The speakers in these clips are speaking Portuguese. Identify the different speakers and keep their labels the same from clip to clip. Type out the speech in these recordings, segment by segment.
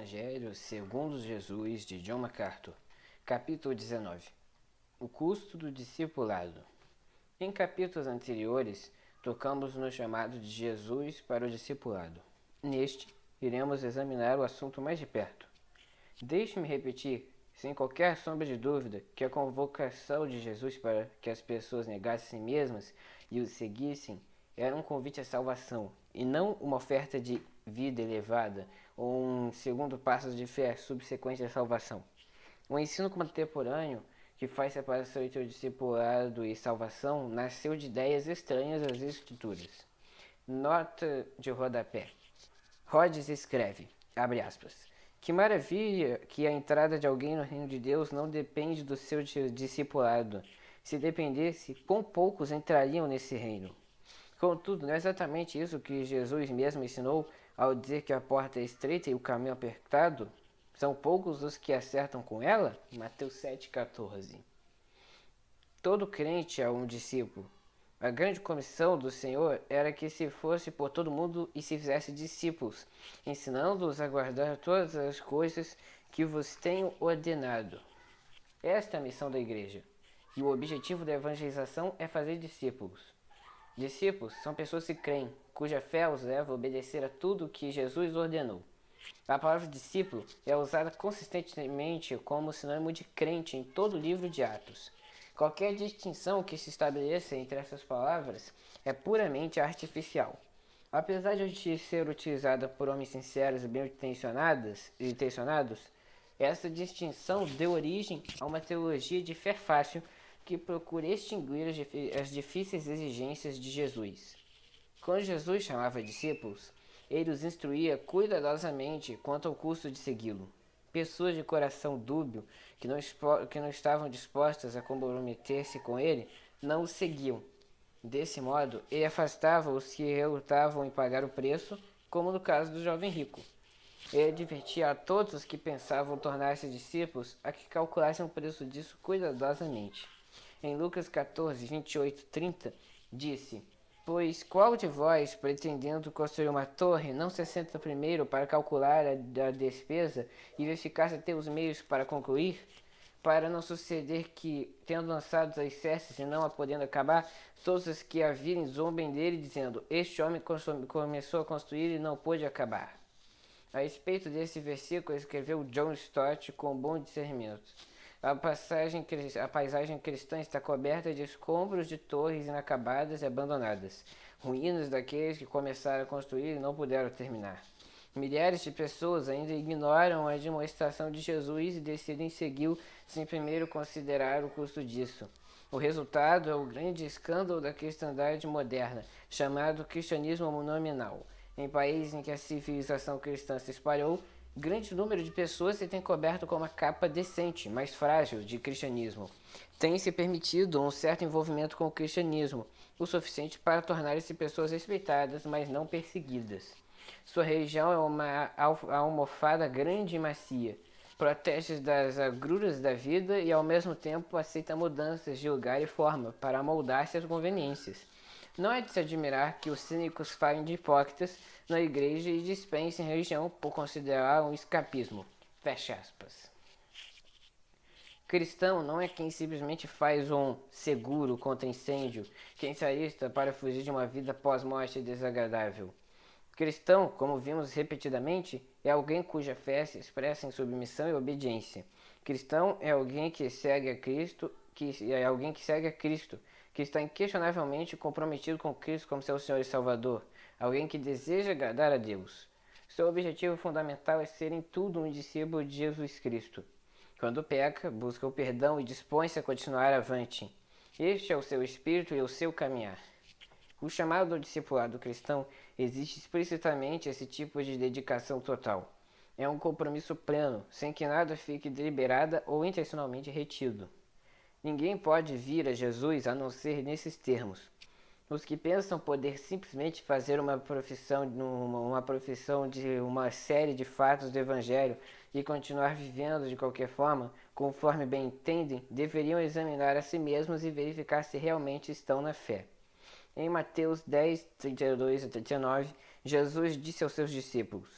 Speaker 1: Evangelho segundo Jesus de John MacArthur, capítulo 19. O custo do discipulado. Em capítulos anteriores, tocamos no chamado de Jesus para o discipulado. Neste, iremos examinar o assunto mais de perto. Deixe-me repetir, sem qualquer sombra de dúvida, que a convocação de Jesus para que as pessoas negassem a si mesmas e o seguissem era um convite à salvação, e não uma oferta de vida elevada ou um segundo passo de fé subsequente à salvação. O ensino contemporâneo, que faz separação entre o discipulado e salvação, nasceu de ideias estranhas às Escrituras. Nota de rodapé. Rhodes escreve, abre aspas, que maravilha que a entrada de alguém no reino de Deus não depende do seu discipulado. Se dependesse, quão poucos entrariam nesse reino. Contudo, não é exatamente isso que Jesus mesmo ensinou ao dizer que a porta é estreita e o caminho apertado? São poucos os que acertam com ela? Mateus 7,14. Todo crente é um discípulo. A grande comissão do Senhor era que se fosse por todo mundo e se fizesse discípulos, ensinando-os a guardar todas as coisas que vos tenho ordenado. Esta é a missão da igreja. E o objetivo da evangelização é fazer discípulos. Discípulos são pessoas que creem, cuja fé os leva a obedecer a tudo o que Jesus ordenou. A palavra discípulo é usada consistentemente como sinônimo de crente em todo o livro de Atos. Qualquer distinção que se estabeleça entre essas palavras é puramente artificial. Apesar de ser utilizada por homens sinceros e bem intencionados, essa distinção deu origem a uma teologia de fé fácil que procura extinguir as difíceis exigências de Jesus. Quando Jesus chamava discípulos, ele os instruía cuidadosamente quanto ao custo de segui-lo. Pessoas de coração dúbio, que não estavam dispostas a comprometer-se com ele, não o seguiam. Desse modo, ele afastava os que relutavam em pagar o preço, como no caso do jovem rico. Ele advertia a todos os que pensavam tornar-se discípulos a que calculassem o preço disso cuidadosamente. Em Lucas 14, 28, 30, disse, pois qual de vós, pretendendo construir uma torre, não se assenta primeiro para calcular a despesa e verificar se tem os meios para concluir? Para não suceder que, tendo lançado os alicerces e não a podendo acabar, todos os que a virem zombem dele, dizendo, este homem começou a construir e não pôde acabar. A respeito desse versículo, escreveu John Stott com bom discernimento. A paisagem cristã está coberta de escombros de torres inacabadas e abandonadas, ruínas daqueles que começaram a construir e não puderam terminar. Milhares de pessoas ainda ignoram a demonstração de Jesus e decidem segui-lo sem primeiro considerar o custo disso. O resultado é o grande escândalo da cristandade moderna, chamado cristianismo nominal. Em países em que a civilização cristã se espalhou, grande número de pessoas se tem coberto com uma capa decente, mas frágil, de cristianismo. Tem se permitido um certo envolvimento com o cristianismo, o suficiente para tornarem-se pessoas respeitadas, mas não perseguidas. Sua religião é uma almofada grande e macia, protege das agruras da vida e ao mesmo tempo aceita mudanças de lugar e forma para amoldar-se às conveniências. Não é de se admirar que os cínicos falem de hipócritas na igreja e dispensem religião por considerar um escapismo. Fecha aspas. Cristão não é quem simplesmente faz um seguro contra incêndio, quem se alista para fugir de uma vida pós-morte desagradável. Cristão, como vimos repetidamente, é alguém cuja fé se expressa em submissão e obediência. Cristão é alguém que segue a Cristo, que está inquestionavelmente comprometido com Cristo como seu Senhor e Salvador, alguém que deseja agradar a Deus. Seu objetivo fundamental é ser em tudo um discípulo de Jesus Cristo. Quando peca, busca o perdão e dispõe-se a continuar avante. Este é o seu espírito e o seu caminhar. O chamado ao discipulado cristão existe explicitamente esse tipo de dedicação total. É um compromisso pleno, sem que nada fique deliberada ou intencionalmente retido. Ninguém pode vir a Jesus a não ser nesses termos. Os que pensam poder simplesmente fazer uma profissão de uma série de fatos do Evangelho e continuar vivendo de qualquer forma, conforme bem entendem, deveriam examinar a si mesmos e verificar se realmente estão na fé. Em Mateus 10, 32 a 39, Jesus disse aos seus discípulos,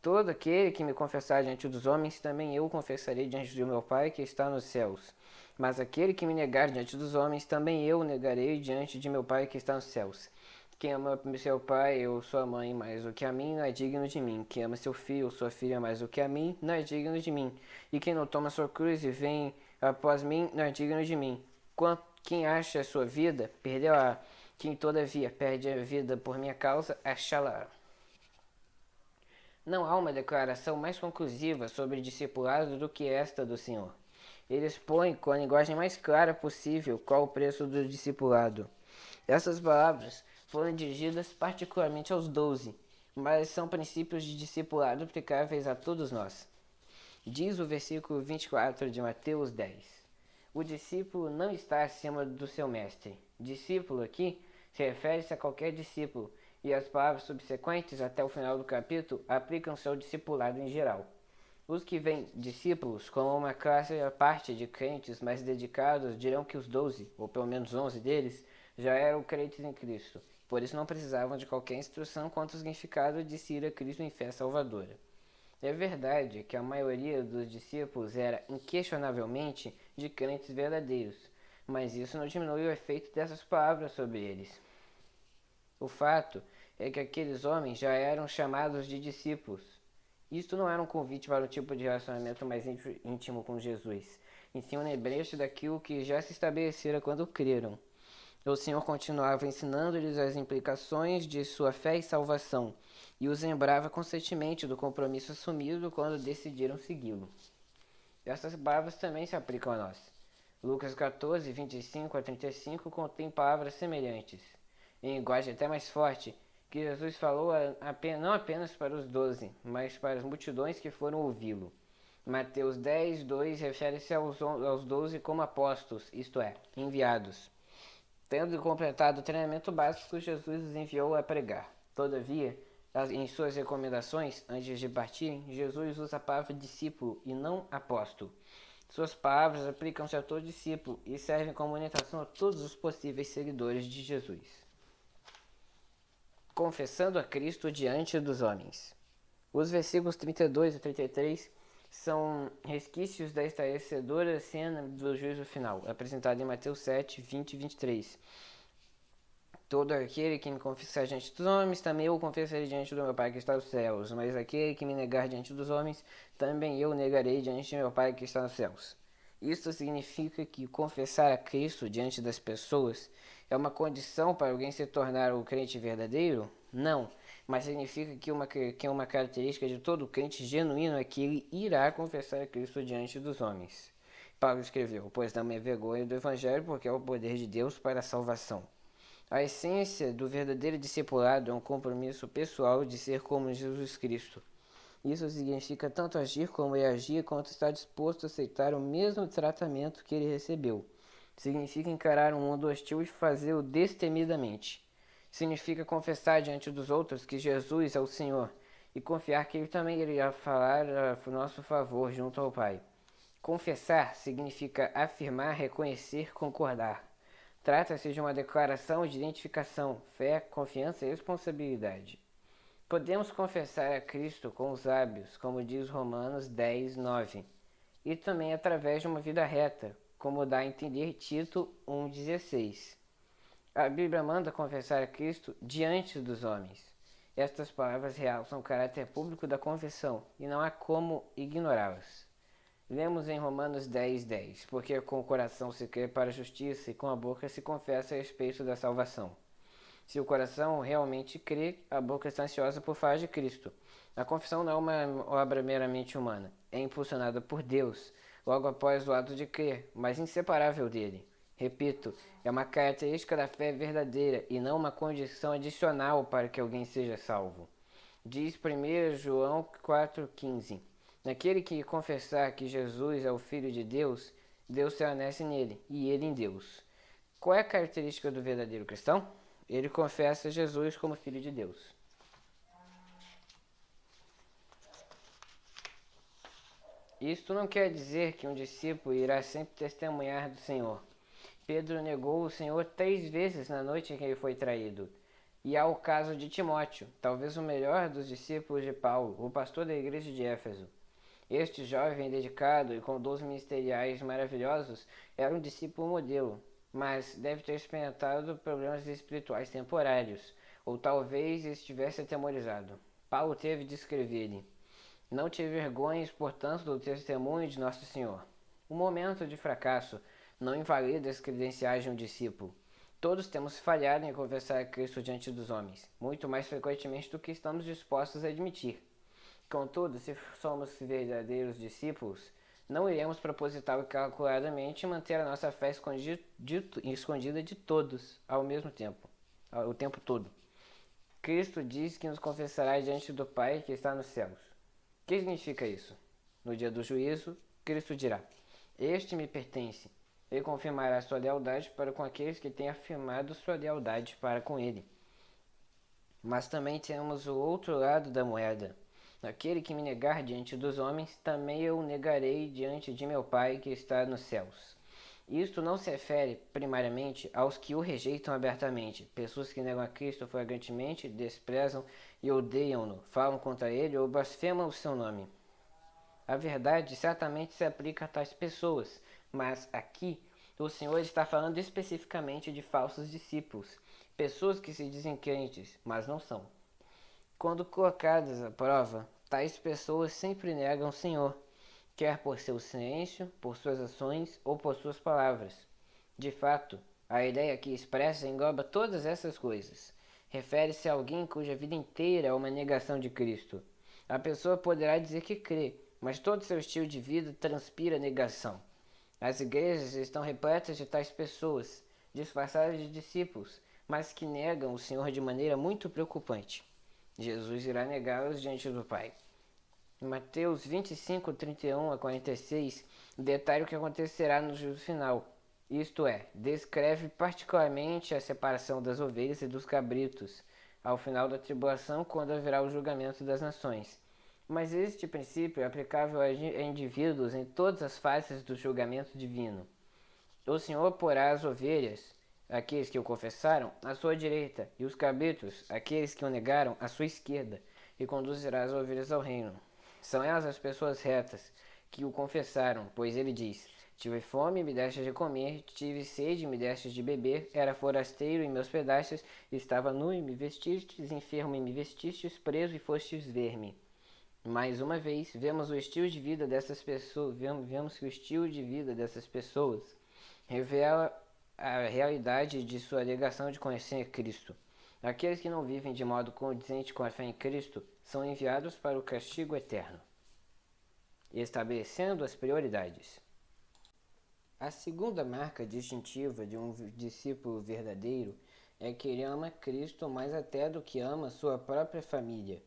Speaker 1: Todo aquele que me confessar diante dos homens, também eu confessarei diante do meu Pai que está nos céus. Mas aquele que me negar diante dos homens, também eu negarei diante de meu Pai que está nos céus. Quem ama seu pai ou sua mãe mais do que a mim, não é digno de mim. Quem ama seu filho ou sua filha mais do que a mim, não é digno de mim. E quem não toma sua cruz e vem após mim, não é digno de mim. Quem acha a sua vida, perdeu-a. Quem todavia perde a vida por minha causa, achá-la. Não há uma declaração mais conclusiva sobre discipulado do que esta do Senhor. Ele expõe com a linguagem mais clara possível qual o preço do discipulado. Essas palavras foram dirigidas particularmente aos 12, mas são princípios de discipulado aplicáveis a todos nós. Diz o versículo 24 de Mateus 10. O discípulo não está acima do seu mestre. Discípulo aqui se refere-se a qualquer discípulo, e as palavras subsequentes até o final do capítulo aplicam-se ao discipulado em geral. Os que veem discípulos como uma classe à parte de crentes mais dedicados dirão que os 12, ou pelo menos 11 deles, já eram crentes em Cristo, por isso não precisavam de qualquer instrução quanto ao significado de seguir a Cristo em fé salvadora. É verdade que a maioria dos discípulos era inquestionavelmente de crentes verdadeiros, mas isso não diminui o efeito dessas palavras sobre eles. O fato é que aqueles homens já eram chamados de discípulos. Isto não era um convite para um tipo de relacionamento mais íntimo com Jesus, e sim um lembrete daquilo que já se estabelecera quando creram. O Senhor continuava ensinando-lhes as implicações de sua fé e salvação, e os lembrava constantemente do compromisso assumido quando decidiram segui-lo. Essas palavras também se aplicam a nós. Lucas 14, 25 a 35 contém palavras semelhantes, em linguagem até mais forte, que Jesus falou não apenas para os 12, mas para as multidões que foram ouvi-lo. Mateus 10, 2 refere-se aos 12 como apóstolos, isto é, enviados. Tendo completado o treinamento básico, Jesus os enviou a pregar. Todavia, em suas recomendações, antes de partirem, Jesus usa a palavra discípulo e não apóstolo. Suas palavras aplicam-se a todo discípulo e servem como orientação a todos os possíveis seguidores de Jesus. Confessando a Cristo diante dos homens. Os versículos 32 e 33 são resquícios da estarecedora cena do juízo final, apresentada em Mateus 7, 20 e 23. Todo aquele que me confessar diante dos homens, também eu confessarei diante do meu Pai que está nos céus. Mas aquele que me negar diante dos homens, também eu negarei diante do meu Pai que está nos céus. Isso significa que confessar a Cristo diante das pessoas é uma condição para alguém se tornar um crente verdadeiro? Não, mas significa que uma característica de todo crente genuíno é que ele irá confessar a Cristo diante dos homens. Paulo escreveu, pois não me vergonho do Evangelho, porque é o poder de Deus para a salvação. A essência do verdadeiro discipulado é um compromisso pessoal de ser como Jesus Cristo. Isso significa tanto agir como ele agia, quanto estar disposto a aceitar o mesmo tratamento que ele recebeu. Significa encarar um mundo hostil e fazê-lo destemidamente. Significa confessar diante dos outros que Jesus é o Senhor e confiar que ele também irá falar a nosso favor junto ao Pai. Confessar significa afirmar, reconhecer, concordar. Trata-se de uma declaração de identificação, fé, confiança e responsabilidade. Podemos confessar a Cristo com os lábios, como diz Romanos 10, 9, e também através de uma vida reta, como dá a entender Tito 1,16. A Bíblia manda confessar a Cristo diante dos homens. Estas palavras realçam o caráter público da confissão, e não há como ignorá-las. Lemos em Romanos 10, 10, porque com o coração se crê para a justiça e com a boca se confessa a respeito da salvação. Se o coração realmente crê, a boca está ansiosa por falar de Cristo. A confissão não é uma obra meramente humana, é impulsionada por Deus, logo após o ato de crer, mas inseparável dele. Repito, é uma característica da fé verdadeira e não uma condição adicional para que alguém seja salvo. Diz 1 João 4,15. Naquele que confessar que Jesus é o Filho de Deus, Deus permanece nele e ele em Deus. Qual é a característica do verdadeiro cristão? Ele confessa Jesus como Filho de Deus. Isto não quer dizer que um discípulo irá sempre testemunhar do Senhor. Pedro negou o Senhor 3 vezes na noite em que ele foi traído. E há o caso de Timóteo, talvez o melhor dos discípulos de Paulo, o pastor da igreja de Éfeso. Este jovem dedicado e com dons ministeriais maravilhosos era um discípulo modelo, mas deve ter experimentado problemas espirituais temporários, ou talvez estivesse atemorizado. Paulo teve de escrever-lhe: Não te envergonhes, portanto, do testemunho de Nosso Senhor. O momento de fracasso não invalida as credenciais de um discípulo. Todos temos falhado em confessar a Cristo diante dos homens, muito mais frequentemente do que estamos dispostos a admitir. Contudo, se somos verdadeiros discípulos, não iremos proposital e calculadamente manter a nossa fé escondida de todos ao mesmo tempo, o tempo todo. Cristo diz que nos confessará diante do Pai que está nos céus. O que significa isso? No dia do juízo, Cristo dirá: Este me pertence. Ele confirmará sua lealdade para com aqueles que têm afirmado sua lealdade para com ele. Mas também temos o outro lado da moeda. Aquele que me negar diante dos homens, também eu o negarei diante de meu Pai que está nos céus. Isto não se refere, primariamente, aos que o rejeitam abertamente, pessoas que negam a Cristo flagrantemente, desprezam e odeiam-no, falam contra ele ou blasfemam o seu nome. A verdade certamente se aplica a tais pessoas, mas aqui o Senhor está falando especificamente de falsos discípulos, pessoas que se dizem crentes, mas não são. Quando colocadas à prova, tais pessoas sempre negam o Senhor, quer por seu silêncio, por suas ações ou por suas palavras. De fato, a ideia aqui expressa engloba todas essas coisas. Refere-se a alguém cuja vida inteira é uma negação de Cristo. A pessoa poderá dizer que crê, mas todo seu estilo de vida transpira negação. As igrejas estão repletas de tais pessoas, disfarçadas de discípulos, mas que negam o Senhor de maneira muito preocupante. Jesus irá negá-los diante do Pai. Em Mateus 25, 31 a 46, detalha o que acontecerá no juízo final. Isto é, descreve particularmente a separação das ovelhas e dos cabritos, ao final da tribulação, quando haverá o julgamento das nações. Mas este princípio é aplicável a indivíduos em todas as fases do julgamento divino. O Senhor porá as ovelhas, aqueles que o confessaram, à sua direita, e os cabritos, aqueles que o negaram, à sua esquerda, e conduzirá as ovelhas ao reino. São elas as pessoas retas, que o confessaram, pois ele diz: Tive fome e me destes de comer, tive sede e me destes de beber, era forasteiro e me hospedastes, estava nu e me vestistes, enfermo e me vestistes, preso e fostes ver-me. Mais uma vez, vemos o estilo de vida dessas pessoas, vemos que o estilo de vida dessas pessoas revela a realidade de sua alegação de conhecer Cristo. Aqueles que não vivem de modo condizente com a fé em Cristo são enviados para o castigo eterno, estabelecendo as prioridades. A segunda marca distintiva de um discípulo verdadeiro é que ele ama Cristo mais até do que ama sua própria família.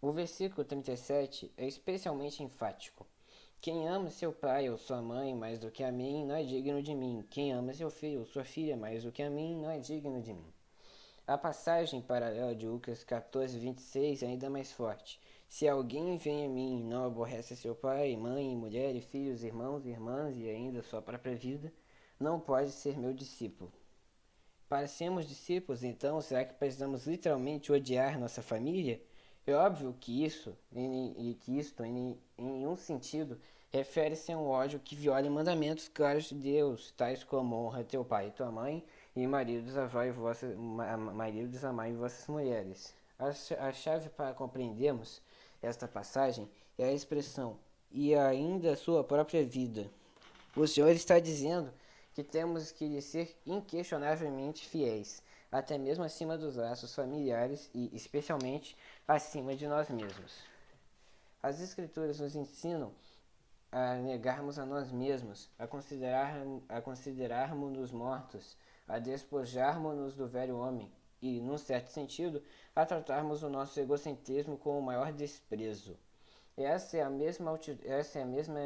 Speaker 1: O versículo 37 é especialmente enfático. Quem ama seu pai ou sua mãe mais do que a mim não é digno de mim. Quem ama seu filho ou sua filha mais do que a mim não é digno de mim. A passagem paralela de Lucas 14, 26 é ainda mais forte. Se alguém vem a mim e não aborrece seu pai, mãe, mulher, filhos, irmãos, irmãs e ainda sua própria vida, não pode ser meu discípulo. Para sermos discípulos, então, será que precisamos literalmente odiar nossa família? É óbvio que isto, em um sentido, refere-se a um ódio que viola mandamentos claros de Deus, tais como honra teu pai e tua mãe, e maridos amai vossas mulheres. A chave para compreendermos esta passagem é a expressão, e ainda a sua própria vida. O Senhor está dizendo que temos que lhe ser inquestionavelmente fiéis, até mesmo acima dos laços familiares e, especialmente, acima de nós mesmos. As Escrituras nos ensinam a negarmos a nós mesmos, a considerarmos-nos mortos, a despojarmos-nos do velho homem e, num certo sentido, a tratarmos o nosso egocentrismo com o maior desprezo. Essa é a mesma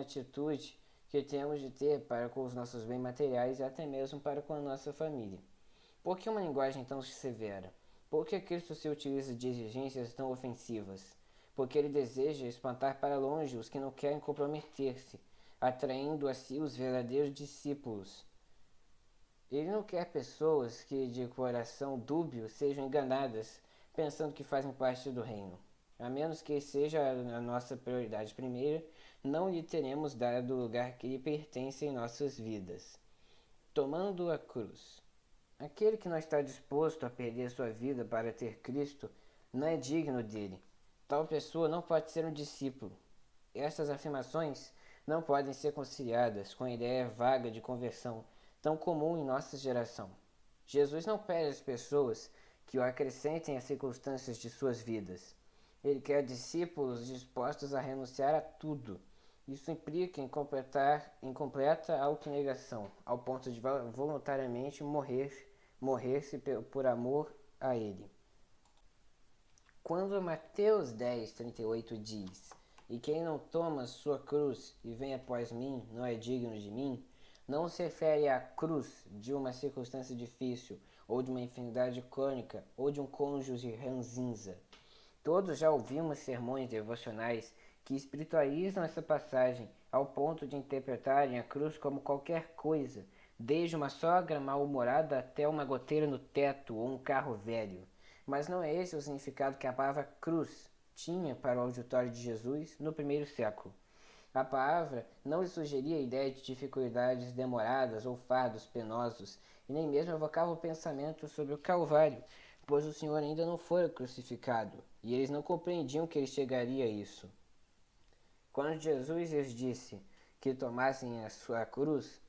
Speaker 1: atitude que temos de ter para com os nossos bens materiais e até mesmo para com a nossa família. Por que uma linguagem tão severa? Por que Cristo se utiliza de exigências tão ofensivas? Porque ele deseja espantar para longe os que não querem comprometer-se, atraindo a si os verdadeiros discípulos. Ele não quer pessoas que de coração dúbio sejam enganadas, pensando que fazem parte do reino. A menos que seja a nossa prioridade primeira, não lhe teremos dado o lugar que lhe pertence em nossas vidas. Tomando a cruz. Aquele que não está disposto a perder sua vida para ter Cristo não é digno dele. Tal pessoa não pode ser um discípulo. Estas afirmações não podem ser conciliadas com a ideia vaga de conversão tão comum em nossa geração. Jesus não pede às pessoas que o acrescentem às circunstâncias de suas vidas. Ele quer discípulos dispostos a renunciar a tudo. Isso implica em completa autonegação, ao ponto de voluntariamente morrer-se por amor a ele. Quando Mateus 10:38 diz: "E quem não toma sua cruz e vem após mim não é digno de mim", não se refere à cruz de uma circunstância difícil, ou de uma enfermidade crônica, ou de um cônjuge ranzinza. Todos já ouvimos sermões devocionais que espiritualizam essa passagem ao ponto de interpretarem a cruz como qualquer coisa, desde uma sogra mal-humorada até uma goteira no teto ou um carro velho. Mas não é esse o significado que a palavra cruz tinha para o auditório de Jesus no primeiro século. A palavra não lhe sugeria a ideia de dificuldades demoradas ou fardos penosos, e nem mesmo evocava o pensamento sobre o Calvário, pois o Senhor ainda não fora crucificado, e eles não compreendiam que ele chegaria a isso. Quando Jesus lhes disse que tomassem a sua cruz,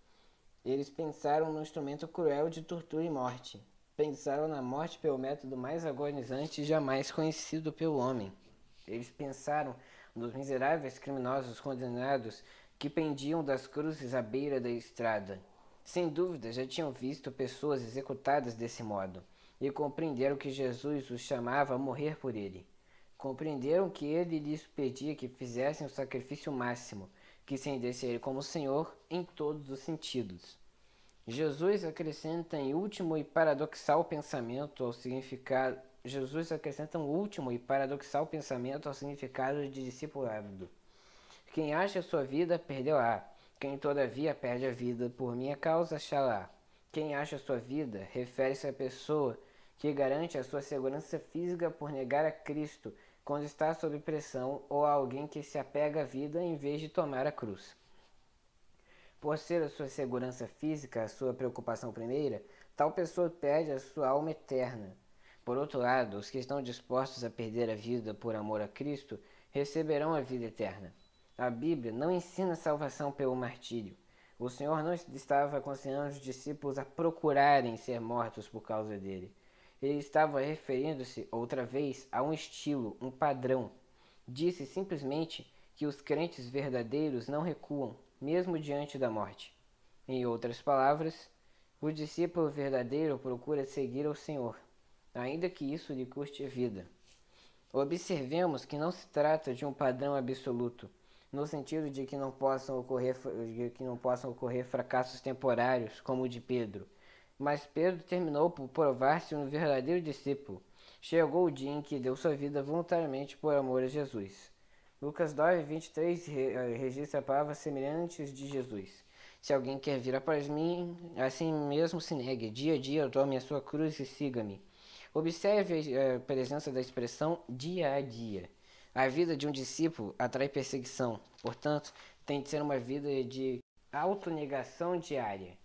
Speaker 1: eles pensaram no instrumento cruel de tortura e morte. Pensaram na morte pelo método mais agonizante jamais conhecido pelo homem. Eles pensaram nos miseráveis criminosos condenados que pendiam das cruzes à beira da estrada. Sem dúvida, já tinham visto pessoas executadas desse modo, e compreenderam que Jesus os chamava a morrer por ele. Compreenderam que ele lhes pedia que fizessem o sacrifício máximo, que se rendessem a ele como Senhor em todos os sentidos. Jesus acrescenta um último e paradoxal pensamento ao significado de discipulado. Quem acha sua vida, perdeu-a. Quem todavia perde a vida por minha causa, achá-la. Quem acha sua vida refere-se à pessoa que garante a sua segurança física por negar a Cristo quando está sob pressão, ou a alguém que se apega à vida em vez de tomar a cruz. Por ser a sua segurança física a sua preocupação primeira, tal pessoa perde a sua alma eterna. Por outro lado, os que estão dispostos a perder a vida por amor a Cristo receberão a vida eterna. A Bíblia não ensina salvação pelo martírio. O Senhor não estava aconselhando os discípulos a procurarem ser mortos por causa dele. Ele estava referindo-se, outra vez, a um estilo, um padrão. Disse simplesmente que os crentes verdadeiros não recuam, mesmo diante da morte. Em outras palavras, o discípulo verdadeiro procura seguir ao Senhor, ainda que isso lhe custe a vida. Observemos que não se trata de um padrão absoluto, no sentido de que não possam ocorrer fracassos temporários, como o de Pedro. Mas Pedro terminou por provar-se um verdadeiro discípulo. Chegou o dia em que deu sua vida voluntariamente por amor a Jesus. Lucas 9:23 registra palavras semelhantes de Jesus. Se alguém quer vir após mim, assim mesmo se negue. Dia a dia tome a sua cruz e siga-me. Observe a presença da expressão dia a dia. A vida de um discípulo atrai perseguição, portanto, tem de ser uma vida de autonegação diária.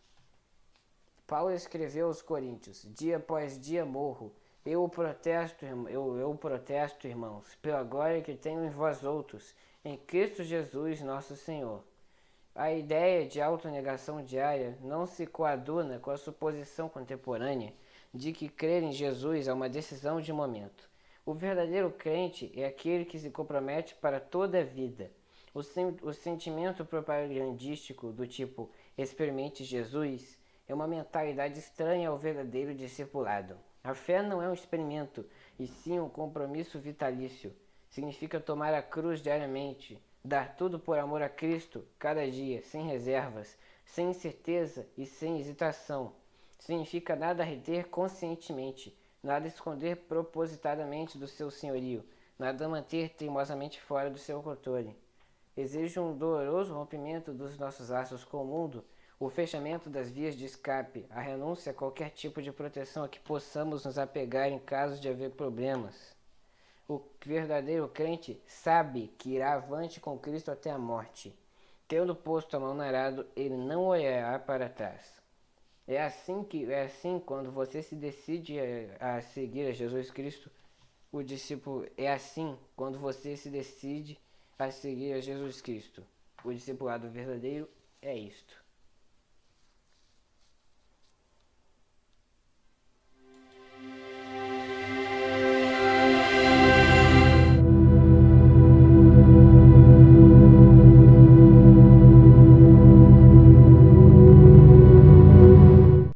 Speaker 1: Paulo escreveu aos Coríntios: dia após dia morro. Eu protesto, irmãos, pela glória que tenho em vós outros, em Cristo Jesus nosso Senhor. A ideia de autonegação diária não se coaduna com a suposição contemporânea de que crer em Jesus é uma decisão de momento. O verdadeiro crente é aquele que se compromete para toda a vida. O sentimento propagandístico do tipo experimente Jesus é uma mentalidade estranha ao verdadeiro discipulado. A fé não é um experimento, e sim um compromisso vitalício. Significa tomar a cruz diariamente, dar tudo por amor a Cristo, cada dia, sem reservas, sem incerteza e sem hesitação. Significa nada reter conscientemente, nada esconder propositadamente do seu senhorio, nada manter teimosamente fora do seu controle. Exige um doloroso rompimento dos nossos laços com o mundo, o fechamento das vias de escape, a renúncia a qualquer tipo de proteção a que possamos nos apegar em caso de haver problemas. O verdadeiro crente sabe que irá avante com Cristo até a morte. Tendo posto a mão no arado, ele não olhará para trás. É assim quando você se decide a seguir a Jesus Cristo, o discípulo. É assim quando você se decide a seguir a Jesus Cristo. O discipulado verdadeiro é isto.